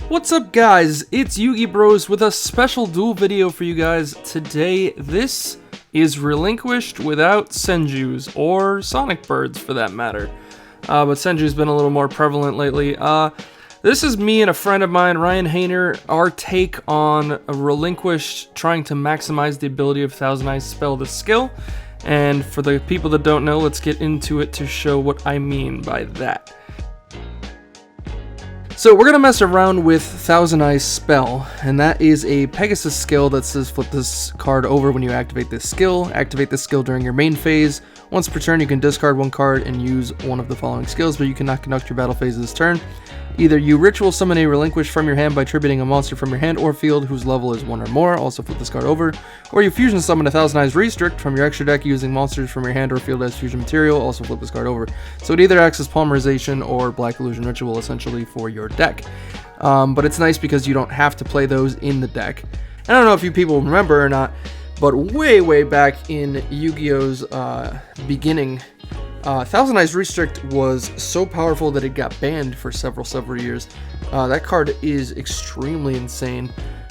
What's up guys, it's Yugi Bros with a special duel video for you guys today. This is Relinquished without Senjus, or Sonic Birds for that matter. But Senju's been a little more prevalent lately. This is me and a friend of mine, Ryan Hayner, our take on a Relinquished trying to maximize the ability of Thousand Eyes spell the skill. And for the people that don't know, let's get into it to show what I mean by that. So we're going to mess around with Thousand Eyes spell, and that is a Pegasus skill that says flip this card over when you activate this skill. Activate this skill during your main phase. Once per turn you can discard one card and use one of the following skills, but you cannot conduct your battle phase this turn. Either you ritual summon a Relinquished from your hand by tributing a monster from your hand or field whose level is 1 or more, also flip this card over, or you fusion summon a Thousand Eyes Restrict from your extra deck using monsters from your hand or field as fusion material, also flip this card over. So it either acts as Polymerization or Black Illusion Ritual essentially for your deck. But it's nice because you don't have to play those in the deck. I don't know if you people remember or not, but way back in Yu-Gi-Oh's beginning, Thousand Eyes Restrict was so powerful that it got banned for several years. That card is extremely insane,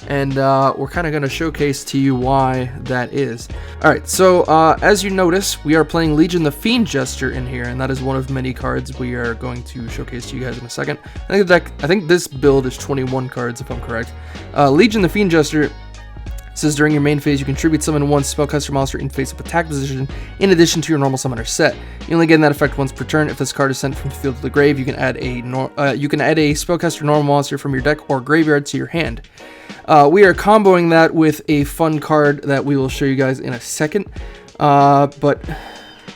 and we're kind of going to showcase to you why that is. Alright, so as you notice, we are playing Legion the Fiend Jester in here, and that is one of many cards we are going to showcase to you guys in a second. I think this build is 21 cards if I'm correct. Legion the Fiend Jester says during your main phase you contribute summon one spellcaster monster in face-up attack position in addition to your normal summoner set. You only get that effect once per turn. If this card is sent from the field to the grave, you can add a spellcaster normal monster from your deck or graveyard to your hand. We are comboing that with a fun card that we will show you guys in a second. But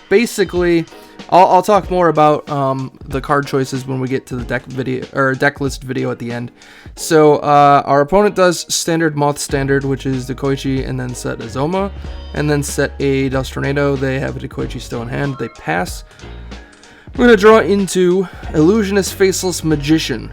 basically, I'll talk more about the card choices when we get to the deck list video at the end. So our opponent does standard Moth Standard, which is Dekoichi, and then set a Zoma, and then set a Dust Tornado. They have a Dekoichi still in hand. They pass. We're gonna draw into Illusionist Faceless Magician.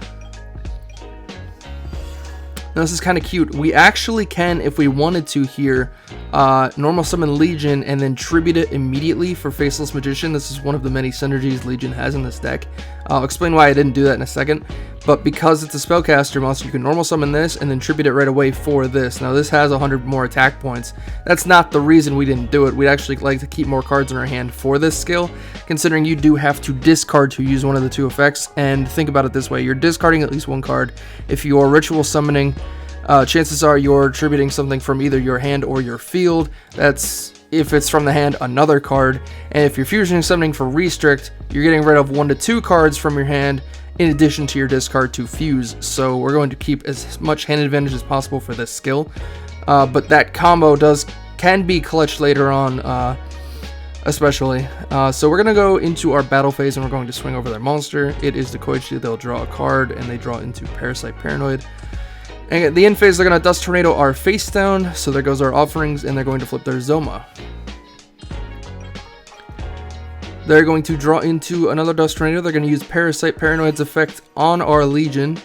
Now this is kind of cute. We actually can, if we wanted to here, normal summon Legion and then tribute it immediately for Faceless Magician. This is one of the many synergies Legion has in this deck. I'll explain why I didn't do that in a second. But because it's a spellcaster monster, you can normal summon this and then tribute it right away for this. Now this has 100 more attack points. That's not the reason we didn't do it. We'd actually like to keep more cards in our hand for this skill, considering you do have to discard to use one of the two effects. And think about it this way, you're discarding at least one card. If you're ritual summoning, chances are you're tributing something from either your hand or your field. That's if it's from the hand, another card. And if you're fusion summoning for Restrict, you're getting rid of 1 to 2 cards from your hand in addition to your discard to fuse. So we're going to keep as much hand advantage as possible for this skill. But that combo can be clutch later on, especially. So we're going to go into our battle phase and we're going to swing over their monster. It is Dekoichi. They'll draw a card and they draw into Parasite Paranoid. And at the end phase, they're going to Dust Tornado our face down, so there goes our offerings, and they're going to flip their Zoma. They're going to draw into another Dust Tornado. They're going to use Parasite Paranoid's effect on our Legion.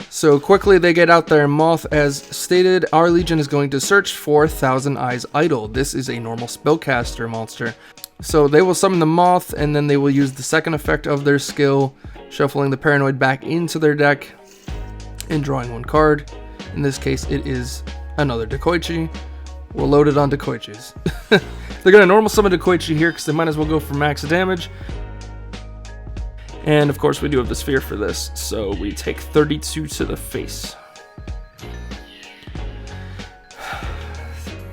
So quickly they get out their Moth. As stated, our Legion is going to search for Thousand Eyes Idol. This is a normal spellcaster monster. So they will summon the Moth, and then they will use the second effect of their skill, shuffling the Paranoid back into their deck and drawing one card. In this case, it is another Dekoichi. We'll load it on Dekoichis. They're going to normal summon Dekoichi here because they might as well go for max damage. And of course, we do have the sphere for this, so we take 32 to the face.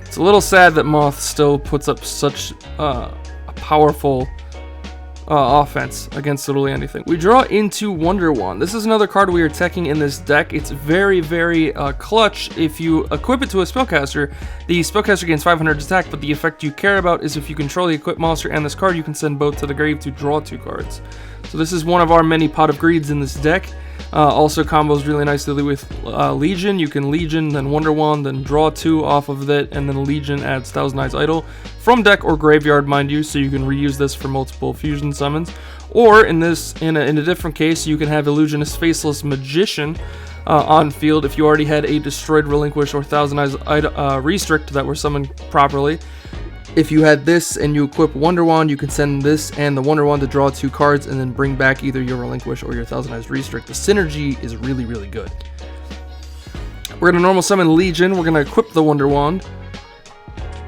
It's a little sad that Moth still puts up such a powerful offense against literally anything. We draw into Wonder Wand. This is another card we are teching in this deck. It's very clutch. If you equip it to a spellcaster, the spellcaster gains 500 attack, but the effect you care about is if you control the equipped monster and this card, you can send both to the grave to draw 2 cards. So this is one of our many Pot of Greeds in this deck. Also combos really nicely with Legion. You can Legion, then Wonder Wand, then draw 2 off of that, and then Legion adds Thousand Eyes Idol from deck or graveyard, mind you, so you can reuse this for multiple fusion summons. Or in a different case, you can have Illusionist Faceless Magician on field if you already had a destroyed Relinquish or Thousand Eyes Restrict that were summoned properly. If you had this and you equip Wonder Wand, you can send this and the Wonder Wand to draw 2 cards and then bring back either your Relinquish or your Thousand Eyes Restrict. The synergy is really, really good. We're going to normal summon Legion. We're going to equip the Wonder Wand.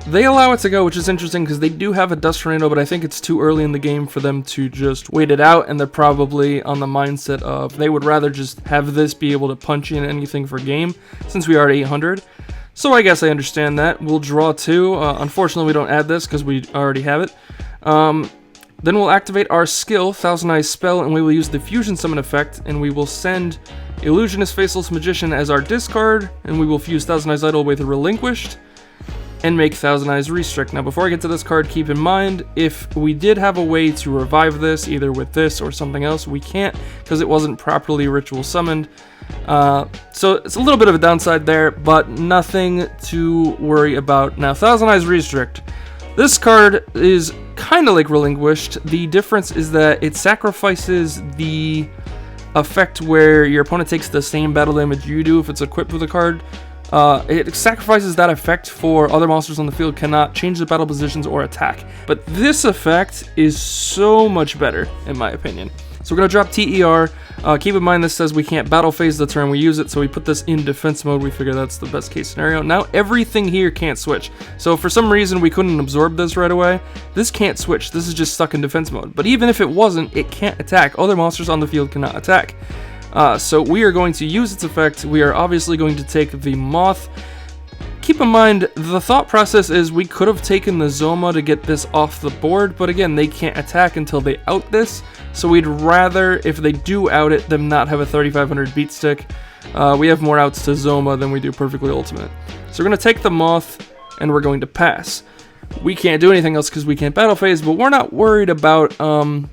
They allow it to go, which is interesting because they do have a Dust Tornado, but I think it's too early in the game for them to just wait it out, and they're probably on the mindset of they would rather just have this be able to punch in anything for game since we are at 800. So I guess I understand that. We'll draw 2. Unfortunately, we don't add this because we already have it. Then we'll activate our skill, Thousand Eyes Spell, and we will use the Fusion Summon effect, and we will send Illusionist Faceless Magician as our discard, and we will fuse Thousand Eyes Idol with Relinquished, and make Thousand Eyes Restrict. Now, before I get to this card, keep in mind, if we did have a way to revive this, either with this or something else, we can't, because it wasn't properly ritual summoned. So it's a little bit of a downside there, but nothing to worry about. Now, Thousand Eyes Restrict. This card is kind of like Relinquished. The difference is that it sacrifices the effect where your opponent takes the same battle damage you do if it's equipped with a card. It sacrifices that effect for other monsters on the field cannot change the battle positions or attack. But this effect is so much better, in my opinion. So we're going to drop TER. Keep in mind this says we can't battle phase the turn we use it, so we put this in defense mode. We figure that's the best case scenario. Now everything here can't switch. So if for some reason we couldn't absorb this right away, this can't switch. This is just stuck in defense mode. But even if it wasn't, it can't attack. Other monsters on the field cannot attack. So we are going to use its effect. We are obviously going to take the Moth. Keep in mind, the thought process is we could have taken the Zoma to get this off the board, but again, they can't attack until they out this, so we'd rather, if they do out it, them not have a 3500 beat stick. We have more outs to Zoma than we do Perfectly Ultimate. So we're going to take the Moth, and we're going to pass. We can't do anything else because we can't battle phase, but we're not worried about them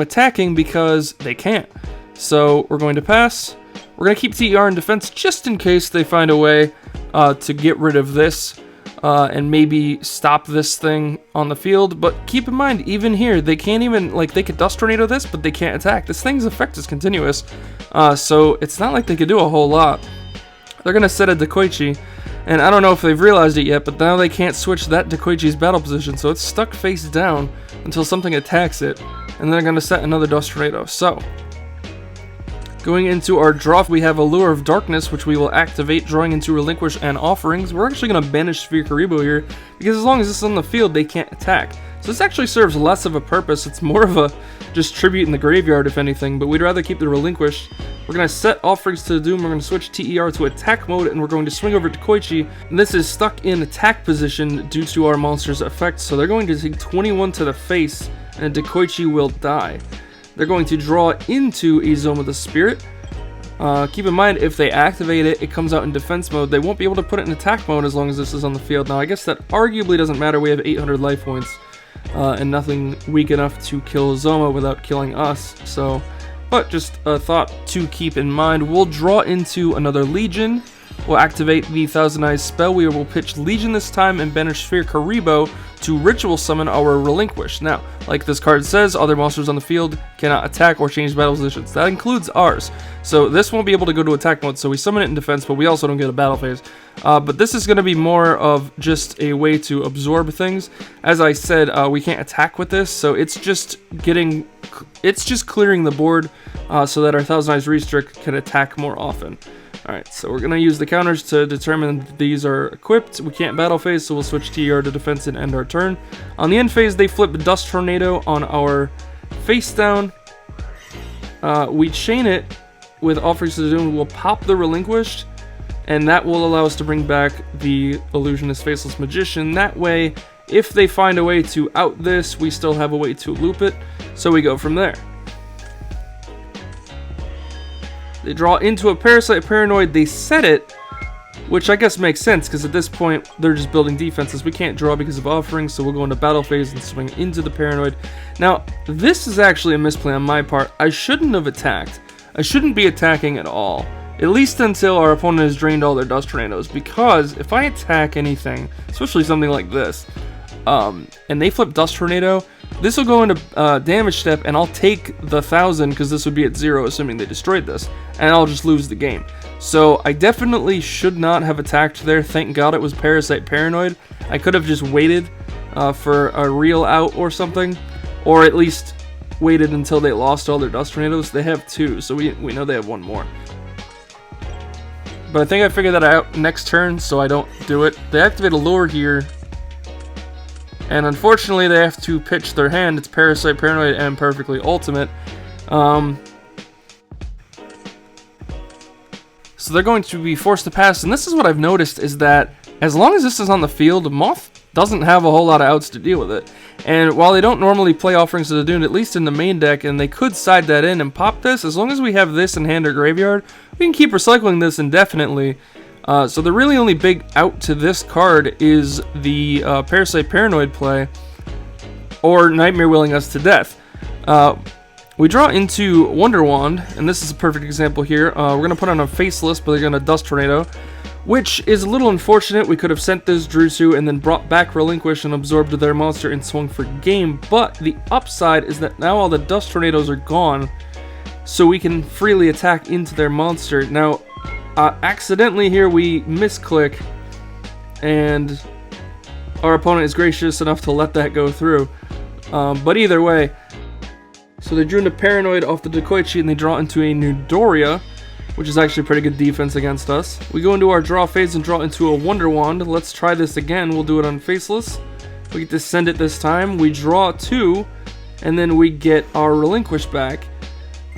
attacking because they can't. So we're going to pass. We're going to keep TER in defense just in case they find a way to get rid of this and maybe stop this thing on the field. But keep in mind, even here, they can't even, like, they could Dust Tornado this, but they can't attack. This thing's effect is continuous, so it's not like they could do a whole lot. They're going to set a Dekoichi, and I don't know if they've realized it yet, but now they can't switch that Dekoichi's battle position, so it's stuck face down until something attacks it, and then they're going to set another Dust Tornado. So going into our draw, we have Allure of Darkness, which we will activate, drawing into Relinquish and Offerings. We're actually going to banish Sphere Karibo here, because as long as this is on the field, they can't attack. So this actually serves less of a purpose. It's more of a just tribute in the graveyard, if anything, but we'd rather keep the Relinquish. We're going to set Offerings to the Doom, we're going to switch TER to attack mode, and we're going to swing over to Koichi. And this is stuck in attack position due to our monster's effect, so they're going to take 21 to the face, and Dekoichi will die. They're going to draw into a Zoma the Spirit. Keep in mind, if they activate it, it comes out in defense mode. They won't be able to put it in attack mode as long as this is on the field. Now, I guess that arguably doesn't matter. We have 800 life points and nothing weak enough to kill Zoma without killing us. So, but just a thought to keep in mind. We'll draw into another Legion. We'll activate the Thousand Eyes spell. We will pitch Legion this time and banish Sphere Karibo to ritual summon our Relinquish. Now, like this card says, other monsters on the field cannot attack or change battle positions. That includes ours. So this won't be able to go to attack mode, so we summon it in defense, but we also don't get a battle phase. But this is going to be more of just a way to absorb things. As I said, we can't attack with this, so it's just clearing the board so that our Thousand Eyes Restrict can attack more often. Alright, so we're going to use the counters to determine that these are equipped. We can't battle phase, so we'll switch TER to defense and end our turn. On the end phase, they flip Dust Tornado on our face down. We chain it with Offerings to the Doom. We'll pop the Relinquished, and that will allow us to bring back the Illusionist Faceless Magician. That way, if they find a way to out this, we still have a way to loop it, so we go from there. They draw into a Parasite Paranoid, they set it, which I guess makes sense, because at this point, they're just building defenses. We can't draw because of Offerings, so we'll go into battle phase and swing into the Paranoid. Now, this is actually a misplay on my part. I shouldn't have attacked. I shouldn't be attacking at all, at least until our opponent has drained all their Dust Tornadoes, because if I attack anything, especially something like this, and they flip Dust Tornado, this will go into damage step, and I'll take the 1000 because this would be at 0, assuming they destroyed this, and I'll just lose the game. So I definitely should not have attacked there. Thank God it was Parasite Paranoid. I could have just waited for a real out or something, or at least waited until they lost all their Dust Tornadoes. They have 2, so we know they have 1 more. But I think I figured that out next turn, so I don't do it. They activate a lure here, and unfortunately they have to pitch their hand. It's Parasite Paranoid and Perfectly Ultimate. So they're going to be forced to pass, and this is what I've noticed, is that as long as this is on the field, Moth doesn't have a whole lot of outs to deal with it. And while they don't normally play Offerings of the Doomed, at least in the main deck, and they could side that in and pop this, as long as we have this in hand or graveyard, we can keep recycling this indefinitely. So the really only big out to this card is the Parasite Paranoid play, or Nightmare Willing us to death. We draw into Wonder Wand, and this is a perfect example here. We're going to put on a Faceless, but they're going to Dust Tornado, which is a little unfortunate. We could have sent this Drusu and then brought back Relinquished and absorbed their monster and swung for game, but the upside is that now all the Dust Tornadoes are gone, so we can freely attack into their monster. Now, accidentally here we misclick, and our opponent is gracious enough to let that go through. But either way, so they drew into Paranoid off the Decoichi, and they draw into a Newdoria, which is actually pretty good defense against us. We go into our draw phase and draw into a Wonder Wand. Let's try this again. We'll do it on Faceless. We get to send it this time. We draw 2, and then we get our Relinquish back,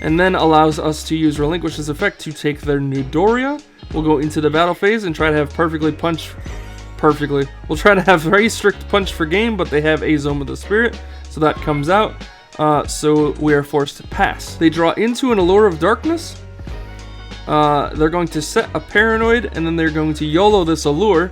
and then allows us to use Relinquish's effect to take their Newdoria. We'll go into the battle phase and try to have We'll try to have very strict punch for game, but they have a Zone of the Spirit, so that comes out. So we are forced to pass. They draw into an Allure of Darkness. They're going to set a Paranoid, and then they're going to YOLO this Allure.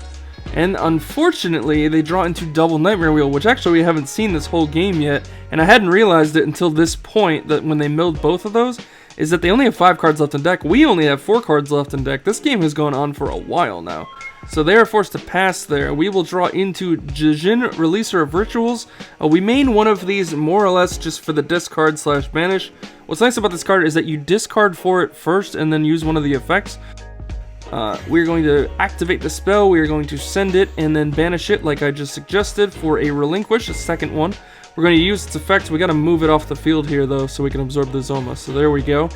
And unfortunately, they draw into double Nightmare Wheel, which actually we haven't seen this whole game yet. And I hadn't realized it until this point, that when they milled both of those, is that they only have 5 cards left in deck. We only have 4 cards left in deck. This game has gone on for a while now. So they are forced to pass there. We will draw into Jijin, Releaser of Rituals. We main one of these more or less just for the discard / banish. What's nice about this card is that you discard for it first and then use one of the effects. We're going to activate the spell, we are going to send it and then banish it like I just suggested for a Relinquish, a second one. We're going to use its effect. We got to move it off the field here though so we can absorb the Zoma. So there we go.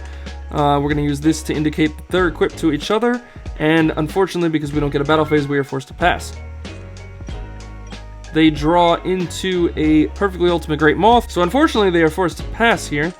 We're going to use this to indicate that they're equipped to each other, and unfortunately because we don't get a battle phase, we are forced to pass. They draw into a Perfectly Ultimate Great Moth, so unfortunately they are forced to pass here.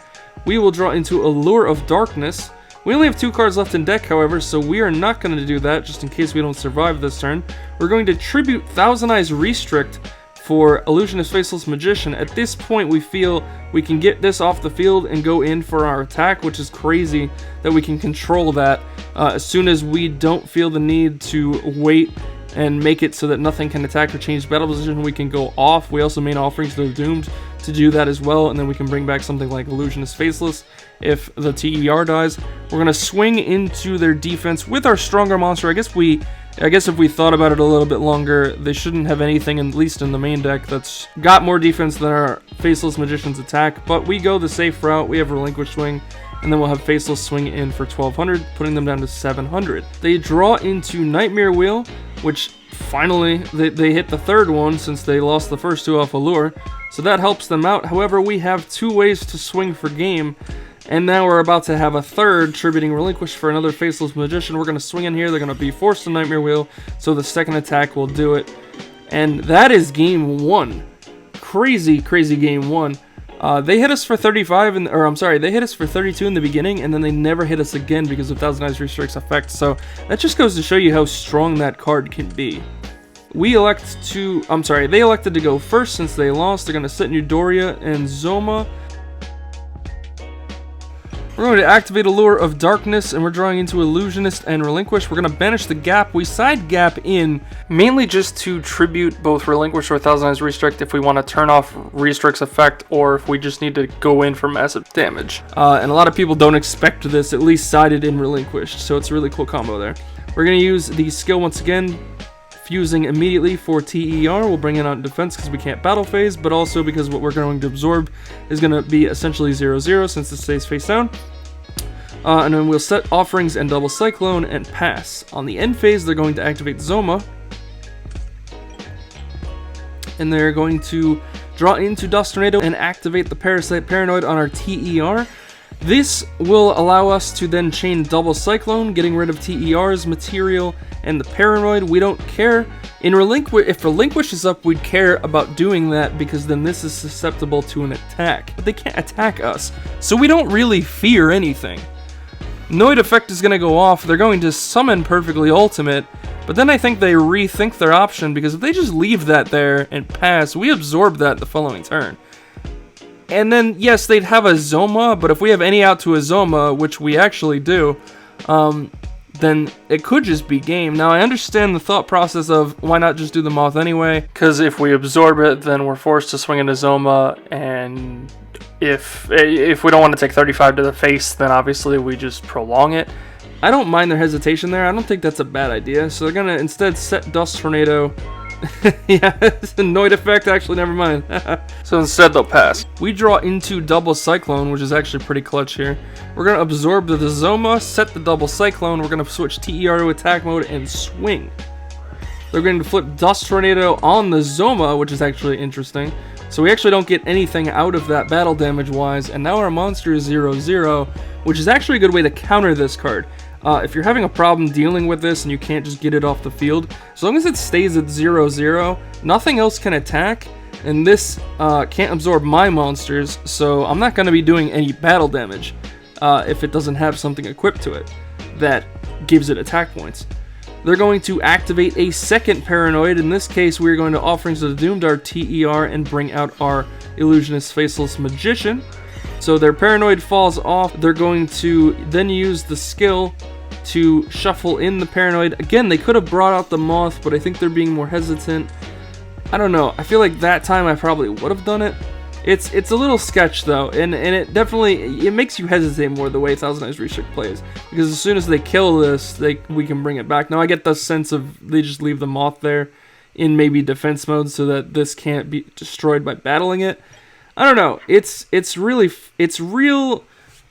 We will draw into Allure of Darkness. We only have 2 cards left in deck, however, so we are not going to do that, just in case we don't survive this turn. We're going to tribute Thousand Eyes Restrict for Illusionist Faceless Magician. At this point, we feel we can get this off the field and go in for our attack, which is crazy that we can control that as soon as we don't feel the need to wait and make it so that nothing can attack or change battle position. We can go off. We also main Offerings to the Doomed to do that as well, and then we can bring back something like Illusionist Faceless if the TER dies. We're going to swing into their defense with our stronger monster. I guess if we thought about it a little bit longer, they shouldn't have anything, at least in the main deck, that's got more defense than our Faceless Magician's attack, but we go the safe route. We have Relinquished Swing, and then we'll have Faceless swing in for 1200, putting them down to 700. They draw into Nightmare Wheel, which finally they hit the third one since they lost the first 2 off Allure, so that helps them out. However, we have 2 ways to swing for game, and now we're about to have a third, tributing Relinquish for another Faceless Magician. We're going to swing in here. They're going to be forced to Nightmare Wheel, so the second attack will do it. And that is game 1. Crazy, crazy game 1. They hit us for 35, they hit us for 32 in the beginning, and then they never hit us again because of Thousand Eyes Restrict's effect. So that just goes to show you how strong that card can be. They elected to go first since they lost. They're going to set Newdoria and Zoma. We're going to activate Allure of Darkness, and we're drawing into Illusionist and Relinquish. We're going to banish the Gap. We side Gap in, mainly just to tribute both Relinquish or Thousand Eyes Restrict if we want to turn off Restrict's effect, or if we just need to go in for massive damage. And a lot of people don't expect this, at least sided in Relinquished, so it's a really cool combo there. We're going to use the skill once again, fusing immediately for TER. We'll bring it out in defense because we can't battle phase, but also because what we're going to absorb is going to be essentially 0/0 since it stays face down. And then we'll set Offerings and Double Cyclone and pass. On the end phase, they're going to activate Zoma. And they're going to draw into Dust Tornado and activate the Parasite Paranoid on our TER. This will allow us to then chain Double Cyclone, getting rid of TER's material and the Paranoid. We don't care. If Relinquish is up, we'd care about doing that because then this is susceptible to an attack. But they can't attack us, so we don't really fear anything. Noid Effect is going to go off. They're going to summon Perfectly Ultimate, but then I think they rethink their option because if they just leave that there and pass, we absorb that the following turn. And then, yes, they'd have a Zoma, but if we have any out to a Zoma, which we actually do, then it could just be game. Now, I understand the thought process of why not just do the Moth anyway, because if we absorb it, then we're forced to swing into Zoma, and if we don't want to take 35 to the face, then obviously we just prolong it. I don't mind their hesitation there. I don't think that's a bad idea. So they're going to instead set Dust Tornado. Yeah, it's a Noid Effect, actually, never mind. So instead they'll pass. We draw into Double Cyclone, which is actually pretty clutch here. We're going to absorb the Zoma, set the Double Cyclone, we're going to switch TER to attack mode and swing. They're going to flip Dust Tornado on the Zoma, which is actually interesting. So we actually don't get anything out of that battle damage wise, and now our monster is 0-0, which is actually a good way to counter this card. If you're having a problem dealing with this and you can't just get it off the field, as long as it stays at 0-0, nothing else can attack, and this can't absorb my monsters, so I'm not going to be doing any battle damage if it doesn't have something equipped to it that gives it attack points. They're going to activate a second Paranoid. In this case, we're going to Offerings of the Doomed our TER and bring out our Illusionist Faceless Magician. So their Paranoid falls off. They're going to then use the skill to shuffle in the Paranoid. Again, they could have brought out the Moth, but I think they're being more hesitant. I don't know. I feel like that time I probably would have done it. It's a little sketch though, and it definitely makes you hesitate more the way Thousand Eyes Restrict plays, because as soon as they kill this, we can bring it back. Now I get the sense of they just leave the Moth there in maybe defense mode so that this can't be destroyed by battling it. I don't know. It's real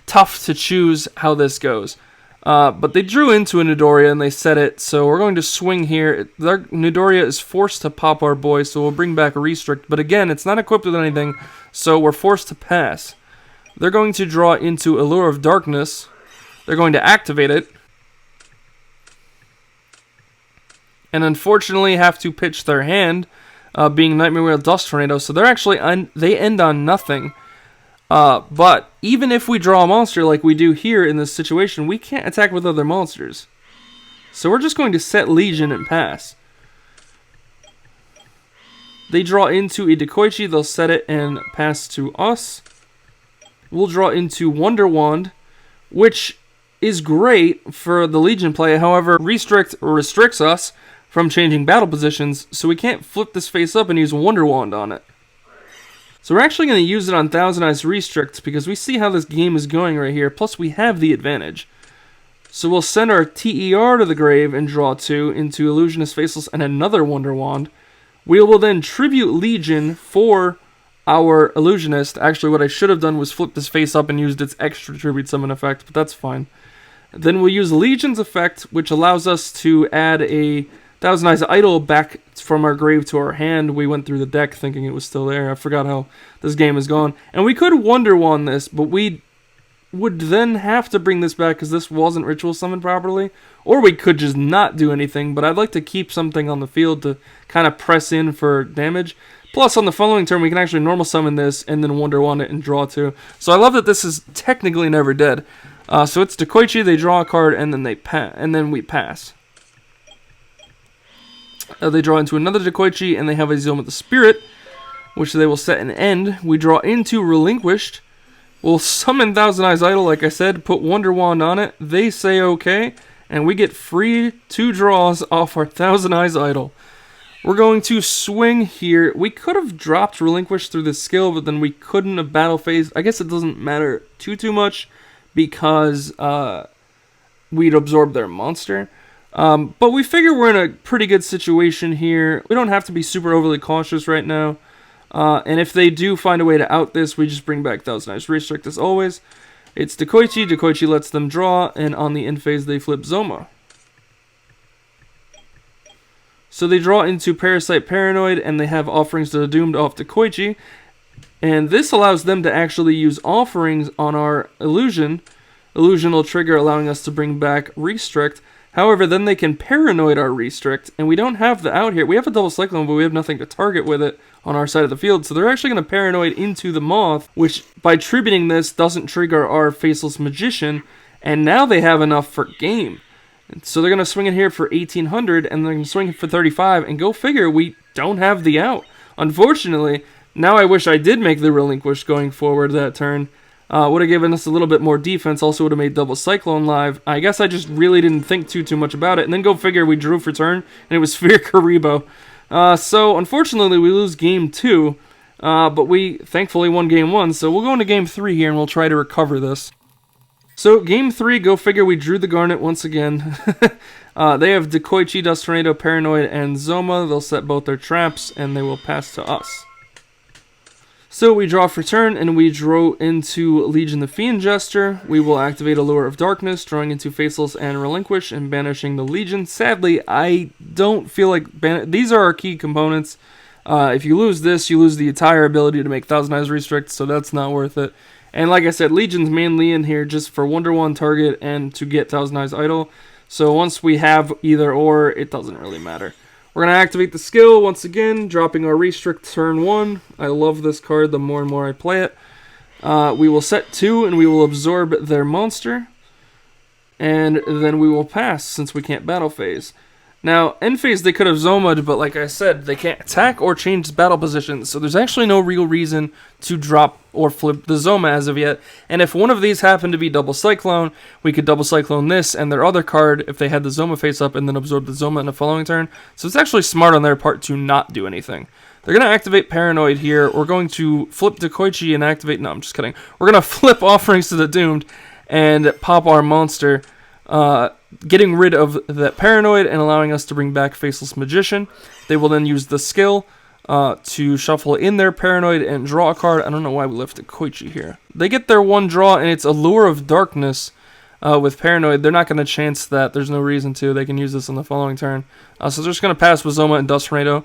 tough to choose how this goes. But they drew into a Nidoria and they set it, so we're going to swing here. Their Nidoria is forced to pop our boy, so we'll bring back a Restrict. But again, it's not equipped with anything, so we're forced to pass. They're going to draw into Allure of Darkness. They're going to activate it. And unfortunately have to pitch their hand, being Nightmare Wheel Dust Tornado, so they're actually they end on nothing. But even if we draw a monster like we do here in this situation, we can't attack with other monsters. So we're just going to set Legion and pass. They draw into a Dekoichi, they'll set it and pass to us. We'll draw into Wonder Wand, which is great for the Legion play. However, restricts us from changing battle positions, so we can't flip this face up and use Wonder Wand on it. So we're actually going to use it on Thousand Eyes Restrict because we see how this game is going right here, plus we have the advantage. So we'll send our TER to the grave and draw 2 into Illusionist Faceless and another Wonder Wand. We will then tribute Legion for our Illusionist. Actually, what I should have done was flip this face up and used its extra tribute summon effect, but that's fine. Then we'll use Legion's effect, which allows us to add a Thousand Eyes Idol back from our grave to our hand. We went through the deck thinking it was still there. I forgot how this game is gone. And we could Wonder Wand this, but we would then have to bring this back because this wasn't ritual summoned properly. Or we could just not do anything, but I'd like to keep something on the field to kind of press in for damage. Plus, on the following turn, we can actually normal summon this and then Wonder Wand it and draw 2. So I love that this is technically never dead. So it's Dekoichi, they draw a card, and then we pass. They draw into another Dekoichi, and they have a Zoma the Spirit, which they will set and end. We draw into Relinquished. We'll summon Thousand Eyes Idol, like I said, put Wonder Wand on it. They say okay, and we get free 2 draws off our Thousand Eyes Idol. We're going to swing here. We could have dropped Relinquished through the skill, but then we couldn't have battle phase. I guess it doesn't matter too much because we'd absorb their monster. But we figure we're in a pretty good situation here. We don't have to be super overly cautious right now. And if they do find a way to out this, we just bring back Thousand Eyes Restrict as always. It's Dekoichi. Dekoichi lets them draw, and on the end phase they flip Zoma. So they draw into Parasite Paranoid, and they have Offerings to the Doomed off Dekoichi. And this allows them to actually use Offerings on our Illusion. Illusion will trigger, allowing us to bring back Restrict. However, then they can Paranoid our Restrict, and we don't have the out here. We have a double Cyclone, but we have nothing to target with it on our side of the field. So they're actually going to Paranoid into the Moth, which by tributing this doesn't trigger our Faceless Magician, and now they have enough for game. So they're going to swing in here for 1800, and they're going to swing it for 35, and go figure, we don't have the out. Unfortunately, now I wish I did make the Relinquished going forward that turn. Would have given us a little bit more defense, also would have made double Cyclone live. I guess I just really didn't think too much about it, and then go figure we drew for turn, and it was Fear Karibo. So unfortunately we lose game 2, but we thankfully won game 1, so we'll go into game 3 here and we'll try to recover this. So game 3, go figure we drew the Garnet once again. They have Dekoichi, Dust Tornado, Paranoid, and Zoma. They'll set both their traps, and they will pass to us. So we draw for turn, and we draw into Legion the Fiend Jester. We will activate Allure of Darkness, drawing into Faceless and Relinquish, and banishing the Legion. Sadly, I don't feel like... These are our key components. If you lose this, you lose the entire ability to make Thousand Eyes Restrict, so that's not worth it. And like I said, Legion's mainly in here just for Wonder One target and to get Thousand Eyes Idol. So once we have either or, it doesn't really matter. We're going to activate the skill once again, dropping our Restrict turn 1. I love this card the more and more I play it. We will set 2 and we will absorb their monster. And then we will pass since we can't battle phase. Now, end phase they could have Zoma'd, but like I said, they can't attack or change battle positions. So there's actually no real reason to drop or flip the Zoma as of yet. And if one of these happened to be double Cyclone, we could double Cyclone this and their other card if they had the Zoma face up and then absorb the Zoma in the following turn. So it's actually smart on their part to not do anything. They're going to activate Paranoid here. We're going to flip Dekoichi and activate... No, I'm just kidding. We're going to flip Offerings to the Doomed and pop our monster, getting rid of that Paranoid and allowing us to bring back Faceless Magician. They will then use the skill to shuffle in their Paranoid and draw a card. I don't know why we left Koichi here. They get their one draw, and it's Allure of Darkness with Paranoid. They're not going to chance that. There's no reason to. They can use this on the following turn. So they're just going to pass with Zoma and Dust Tornado.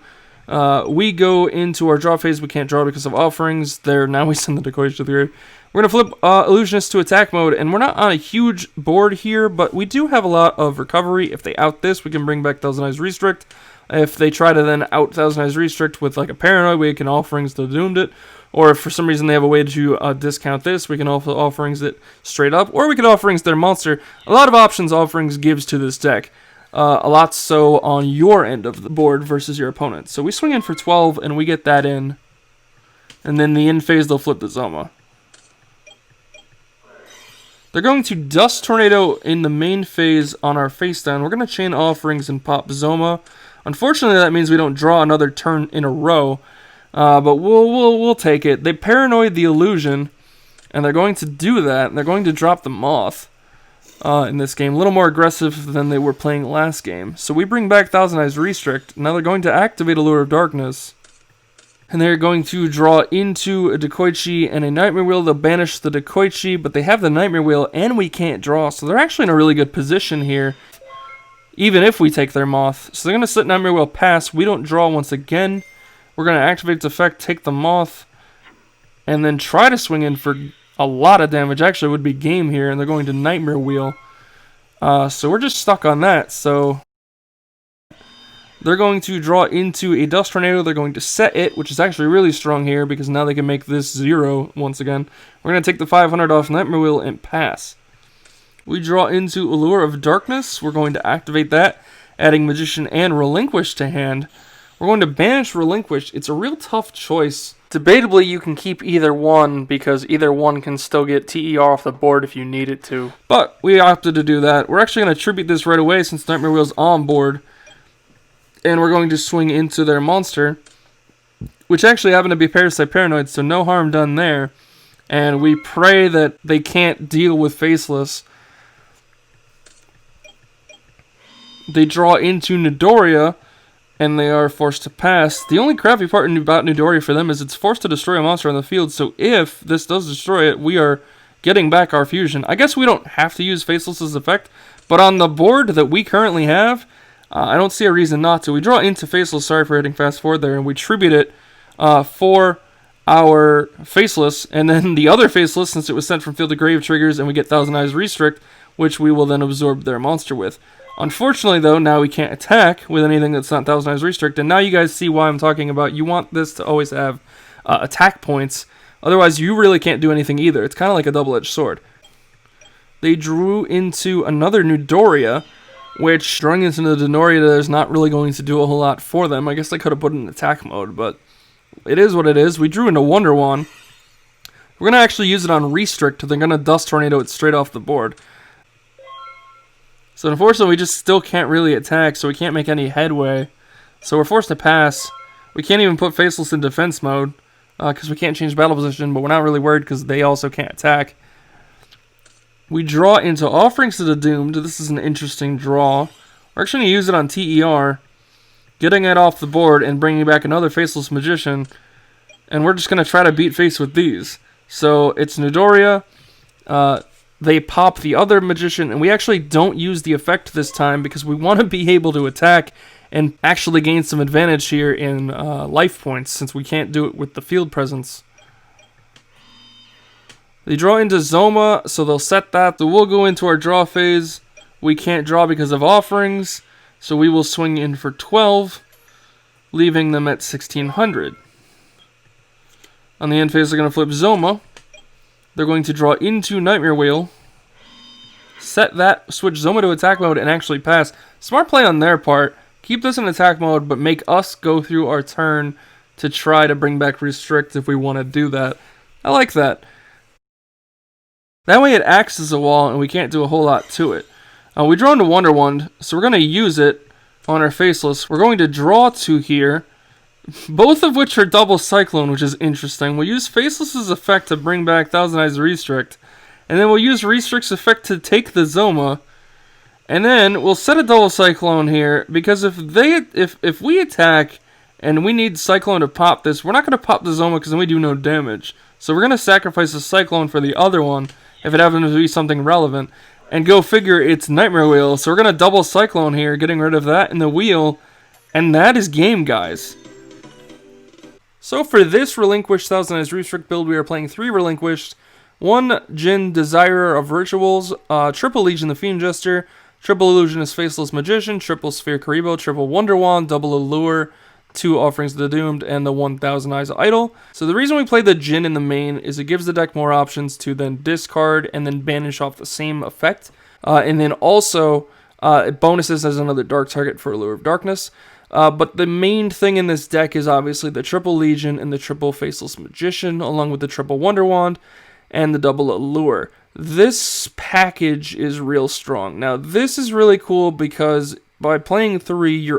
We go into our draw phase. We can't draw because of Offerings. Now we send the Dekoichi to the grave. We're going to flip Illusionist to attack mode, and we're not on a huge board here, but we do have a lot of recovery. If they out this, we can bring back Thousand Eyes Restrict. If they try to then out Thousand Eyes Restrict with like a Paranoid, we can Offerings to Doomed it. Or if for some reason they have a way to discount this, we can also Offerings it straight up. Or we can Offerings their monster. A lot of options Offerings gives to this deck. A lot so on your end of the board versus your opponent. So we swing in for 12, and we get that in. And then the end phase, they'll flip the Zoma. They're going to Dust Tornado in the main phase on our face down. We're going to chain Offerings and pop Zoma. Unfortunately, that means we don't draw another turn in a row. But we'll take it. They Paranoid the Illusion, and they're going to do that. And they're going to drop the Moth in this game. A little more aggressive than they were playing last game. So we bring back Thousand Eyes Restrict. Now they're going to activate Allure of Darkness. And they're going to draw into a Dekoichi and a Nightmare Wheel. They'll banish the Dekoichi, but they have the Nightmare Wheel, and we can't draw. So they're actually in a really good position here, even if we take their Moth. So they're going to set Nightmare Wheel pass. We don't draw once again. We're going to activate its effect, take the Moth, and then try to swing in for a lot of damage. Actually, it would be game here, and they're going to Nightmare Wheel. So we're just stuck on that. So they're going to draw into a Dust Tornado. They're going to set it, which is actually really strong here because now they can make this 0 once again. We're going to take the 500 off Nightmare Wheel and pass. We draw into Allure of Darkness. We're going to activate that, adding Magician and Relinquish to hand. We're going to banish Relinquish. It's a real tough choice. Debatably, you can keep either one because either one can still get TER off the board if you need it to. But we opted to do that. We're actually going to tribute this right away since Nightmare Wheel's on board. And we're going to swing into their monster, which actually happened to be Parasite Paranoid, so no harm done there. And we pray that they can't deal with Faceless. They draw into Nidoria, and they are forced to pass. The only crappy part about Nidoria for them is it's forced to destroy a monster on the field, so if this does destroy it, we are getting back our fusion. I guess we don't have to use Faceless's effect, but on the board that we currently have, I don't see a reason not to. We draw into Faceless, sorry for hitting fast forward there, and we tribute it for our Faceless, and then the other Faceless, since it was sent from field to grave, triggers, and we get Thousand Eyes Restrict, which we will then absorb their monster with. Unfortunately, though, now we can't attack with anything that's not Thousand Eyes Restrict, and now you guys see why I'm talking about you want this to always have attack points. Otherwise, you really can't do anything either. It's kind of like a double-edged sword. They drew into another Newdoria, which, drawing into the Denoria is not really going to do a whole lot for them. I guess they could have put it in attack mode, but it is what it is. We drew into Wonder Wand. We're going to actually use it on Restrict. They're going to Dust Tornado it straight off the board. So unfortunately, we just still can't really attack, so we can't make any headway. So we're forced to pass. We can't even put Faceless in defense mode, because we can't change battle position, but we're not really worried because they also can't attack. We draw into Offerings to the Doomed. This is an interesting draw. We're actually going to use it on TER, getting it off the board and bringing back another Faceless Magician, and we're just going to try to beat face with these. So it's Newdoria. They pop the other Magician, and we actually don't use the effect this time because we want to be able to attack and actually gain some advantage here in life points, since we can't do it with the field presence. They draw into Zoma, so they'll set that. So we'll go into our draw phase. We can't draw because of Offerings, so we will swing in for 12, leaving them at 1600. On the end phase, they're going to flip Zoma. They're going to draw into Nightmare Wheel, set that, switch Zoma to attack mode, and actually pass. Smart play on their part. Keep this in attack mode, but make us go through our turn to try to bring back Restrict if we want to do that. I like that. That way it acts as a wall, and we can't do a whole lot to it. We draw into Wonder Wand, so we're going to use it on our Faceless. We're going to draw two here, both of which are double Cyclone, which is interesting. We'll use Faceless's effect to bring back Thousand Eyes Restrict, and then we'll use Restrict's effect to take the Zoma, and then we'll set a double Cyclone here, because if we attack and we need Cyclone to pop this, we're not going to pop the Zoma because then we do no damage. So we're going to sacrifice the Cyclone for the other one, if it happens to be something relevant, and go figure it's Nightmare Wheel. So we're going to double Cyclone here, getting rid of that in the wheel, and that is game, guys. So for this Relinquished Thousand Eyes Restrict build, we are playing 3 Relinquished, 1 Jin Desirer of Rituals, triple Legion the Fiend Jester, triple Illusionist Faceless Magician, triple Sphere Karibo, triple Wonder Wand, double Allure, 2 Offerings to the Doomed, and the 1000 Eyes Idol. So the reason we play the Jin in the main is it gives the deck more options to then discard and then banish off the same effect. And then also it bonuses as another dark target for Allure of Darkness. But the main thing in this deck is obviously the triple Legion and the triple Faceless Magician, along with the triple Wonder Wand and the double Allure. This package is real strong. Now this is really cool because by playing 3,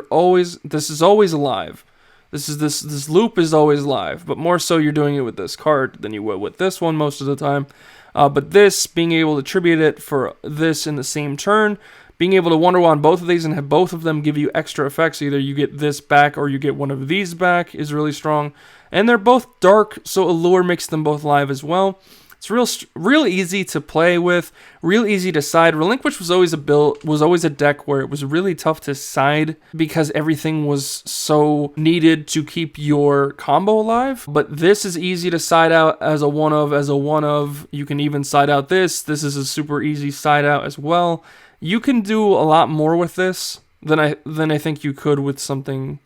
this is always alive. This loop is always live, but more so you're doing it with this card than you would with this one most of the time. But this, being able to tribute it for this in the same turn, being able to Wonder Wand both of these and have both of them give you extra effects, either you get this back or you get one of these back, is really strong. And they're both dark, so Allure makes them both live as well. It's real easy to play with, real easy to side. Relinquished was always a deck where it was really tough to side because everything was so needed to keep your combo alive. But this is easy to side out as a one of. You can even side out this. This is a super easy side out as well. You can do a lot more with this than I think you could with something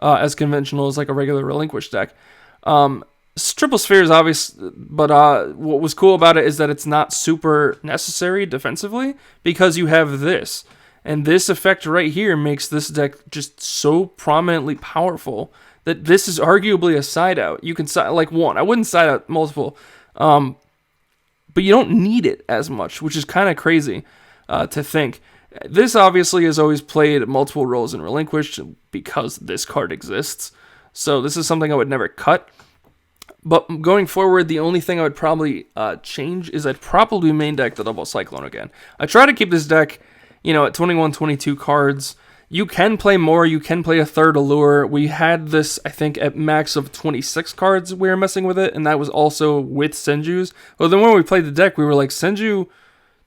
as conventional as like a regular Relinquished deck. Triple Sphere is obvious, but what was cool about it is that it's not super necessary defensively because you have this. And this effect right here makes this deck just so prominently powerful that this is arguably a side out. You can side like one. I wouldn't side out multiple, but you don't need it as much, which is kind of crazy to think. This obviously has always played multiple roles in Relinquished because this card exists. So this is something I would never cut. But going forward, the only thing I would probably change is I'd probably main deck the double Cyclone again. I try to keep this deck, at 21, 22 cards. You can play more, you can play a third allure. We had this, I think, at max of 26 cards we were messing with it, and that was also with Senju's. Well, then when we played the deck, we were like, Senju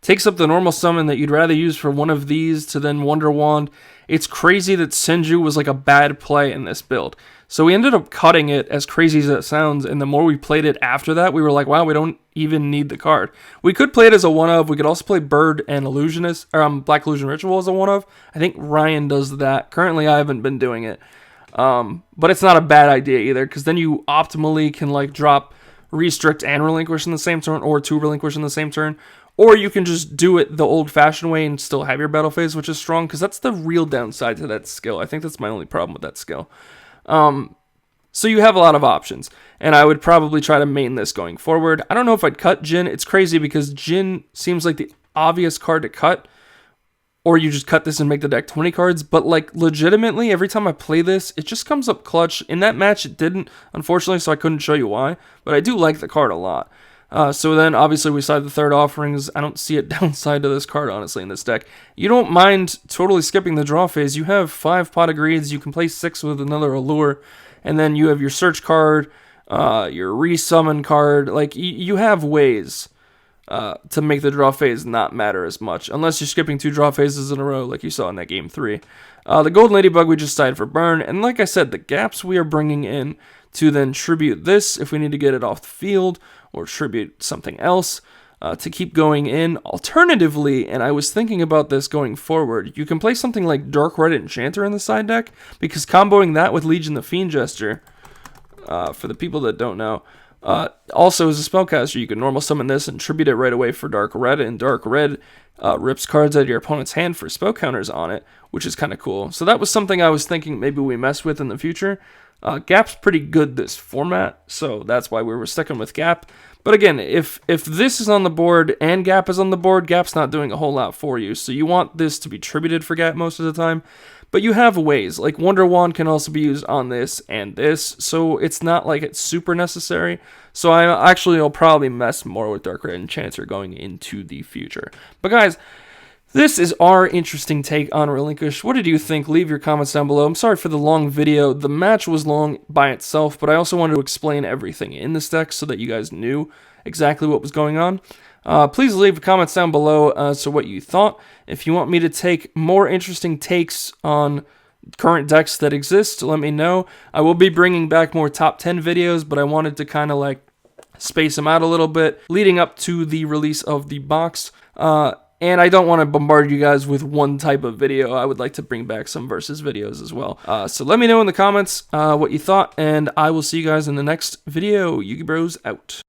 takes up the normal summon that you'd rather use for one of these to then Wonder Wand. It's crazy that Senju was like a bad play in this build. So we ended up cutting it, as crazy as it sounds, and the more we played it after that, we were like, wow, we don't even need the card. We could play it as a one-of. We could also play Bird and Illusionist, or Black Illusion Ritual as a one-of. I think Ryan does that. Currently, I haven't been doing it. But it's not a bad idea either, because then you optimally can like drop Restrict and Relinquish in the same turn, or 2 Relinquish in the same turn. Or you can just do it the old-fashioned way and still have your battle phase, which is strong, because that's the real downside to that skill. I think that's my only problem with that skill. So you have a lot of options, and I would probably try to main this going forward. I don't know if I'd cut Jin. It's crazy because Jin seems like the obvious card to cut, or you just cut this and make the deck 20 cards, but like legitimately, every time I play this, it just comes up clutch. In that match, it didn't, unfortunately, so I couldn't show you why, but I do like the card a lot. So then, obviously, we side the third offerings. I don't see a downside to this card, honestly, in this deck. You don't mind totally skipping the draw phase. You have 5 Pot of Greeds. You can play 6 with another Allure. And then you have your search card, your resummon card. Like, you have ways to make the draw phase not matter as much. Unless you're skipping 2 draw phases in a row, like you saw in that game 3. The Golden Ladybug, we just sided for burn. And like I said, the gaps we are bringing in to then tribute this if we need to get it off the field, or tribute something else to keep going in. Alternatively, and I was thinking about this going forward, you can play something like Dark Red Enchanter in the side deck, because comboing that with Legion the Fiend Jester, for the people that don't know, also as a spellcaster, you can normal summon this and tribute it right away for Dark Red, and Dark Red rips cards out of your opponent's hand for spell counters on it, which is kind of cool. So that was something I was thinking maybe we mess with in the future. Gap's pretty good this format, so that's why we were sticking with Gap. But again, if this is on the board and Gap is on the board, Gap's not doing a whole lot for you. So you want this to be tributed for Gap most of the time. But you have ways, like Wonder Wand can also be used on this and this, so it's not like it's super necessary. So I'll probably mess more with Dark Red Enchanter going into the future. But guys, this is our interesting take on Relinquished. What did you think? Leave your comments down below. I'm sorry for the long video. The match was long by itself, but I also wanted to explain everything in this deck so that you guys knew exactly what was going on. Please leave comments down below so what you thought. If you want me to take more interesting takes on current decks that exist, let me know. I will be bringing back more top 10 videos, but I wanted to kind of like space them out a little bit leading up to the release of the box. And I don't want to bombard you guys with one type of video. I would like to bring back some versus videos as well. So let me know in the comments what you thought, and I will see you guys in the next video. Yugi Bros out.